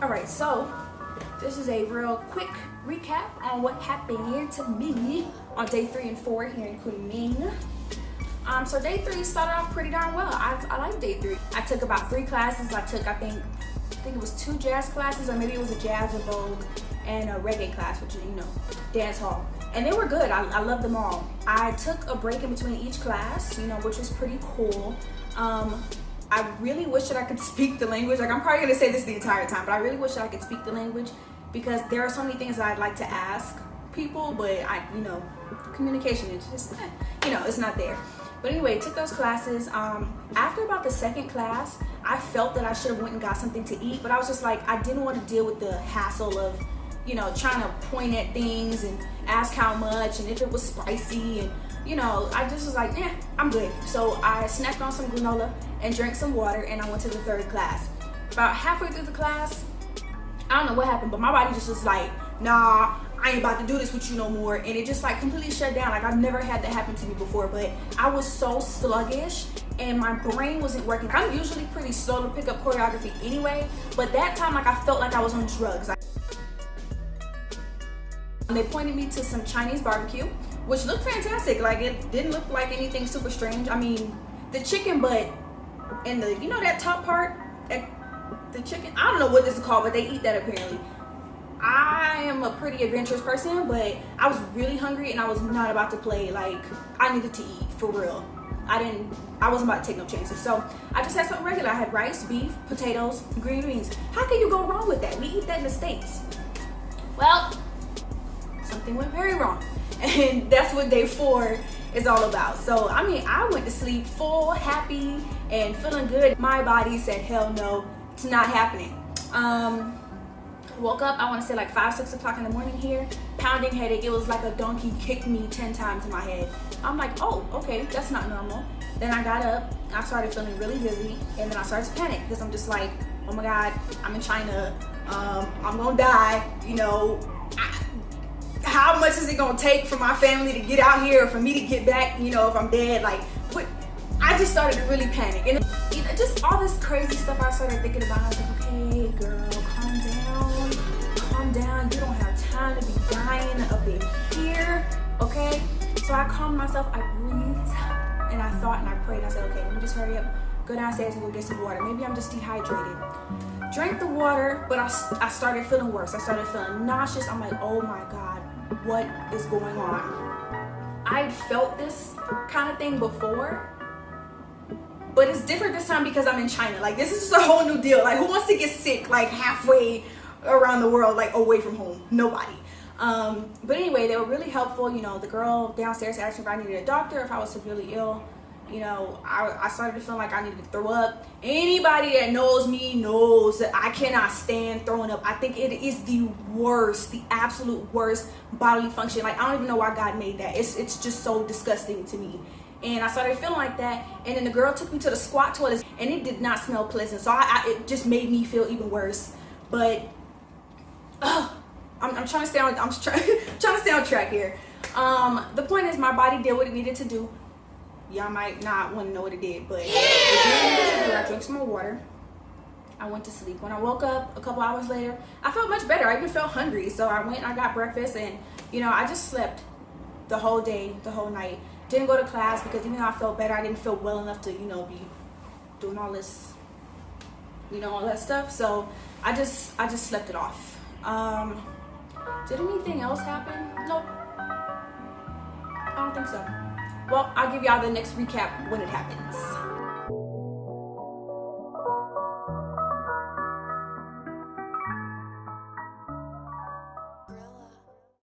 Alright, so this is a real quick recap on what happened to me on day 3 and 4 here in Kunming. So day 3 started off pretty darn well. I like day 3. I took about 3 classes. I think it was 2 jazz classes, or maybe it was a jazz, a vogue, and a reggae class, which is, dance hall. And they were good. I loved them all. I took a break in between each class, which was pretty cool. I really wish that I could speak the language. Like, I'm probably gonna say this the entire time, but I really wish that I could speak the language, because there are so many things that I'd like to ask people, but communication is just, it's not there. But anyway, took those classes. After about the 2nd class, I felt that I should have went and got something to eat, but I was just like, I didn't want to deal with the hassle of, trying to point at things and ask how much and if it was spicy, and I just was like, I'm good. So I snacked on some granola and drank some water, and I went to the 3rd class. About halfway through the class, I don't know what happened, but my body just was like, nah, I ain't about to do this with you no more. And it just like completely shut down. Like, I've never had that happen to me before, but I was so sluggish and my brain wasn't working. I'm usually pretty slow to pick up choreography anyway, but that time, like, I felt like I was on drugs. They pointed me to some Chinese barbecue, which looked fantastic. Like, it didn't look like anything super strange. I mean, the chicken butt and the, that top part, the chicken, I don't know what this is called, but they eat that apparently. I am a pretty adventurous person, but I was really hungry and I was not about to play. Like, I needed to eat for real. I wasn't about to take no chances. So I just had something regular. I had rice, beef, potatoes, green beans. How can you go wrong with that? We eat that in the States. Well, something went very wrong. And that's what day 4 is all about. So, I mean, I went to sleep full, happy, and feeling good. My body said, hell no, it's not happening. Woke up, I want to say like 5, 6 o'clock in the morning here, pounding headache. It was like a donkey kicked me 10 times in my head. I'm like, oh, okay, that's not normal. Then I got up, I started feeling really dizzy, and then I started to panic because I'm just like, oh my God, I'm in China, I'm gonna die, how much is it gonna take for my family to get out here, or for me to get back, if I'm dead? Like, but I just started to really panic, and just all this crazy stuff I started thinking about. I was like, okay, girl, calm down, you don't have time to be dying up in here, okay? So I calmed myself, I breathed, and I thought and I prayed. I said, okay, let me just hurry up, go downstairs and go get some water. Maybe I'm just dehydrated. Drank the water, but I started feeling worse. I started feeling nauseous. I'm like, oh my God, what is going on? I had felt this kind of thing before, but it's different this time because I'm in China. Like, this is just a whole new deal. Like, who wants to get sick like halfway around the world, like away from home? Nobody. But anyway, they were really helpful. The girl downstairs asked me if I needed a doctor, if I was severely ill. I started to feel like I needed to throw up. Anybody that knows me knows that I cannot stand throwing up. I think it is the worst, the absolute worst bodily function. Like, I don't even know why God made that. It's just so disgusting to me. And I started feeling like that, and then the girl took me to the squat toilet, and it did not smell pleasant. So it just made me feel even worse. But I'm trying to stay on. trying to stay on track here. The point is, my body did what it needed to do. Y'all might not want to know what it did, but I drank some more water. I went to sleep. When I woke up a couple hours later, I felt much better. I even felt hungry, so I went and I got breakfast, and I just slept the whole day, the whole night. Didn't go to class because even though I felt better, I didn't feel well enough to be doing all this, all that stuff. So I just slept it off. Did anything else happen? Nope. I don't think so. Well, I'll give y'all the next recap when it happens.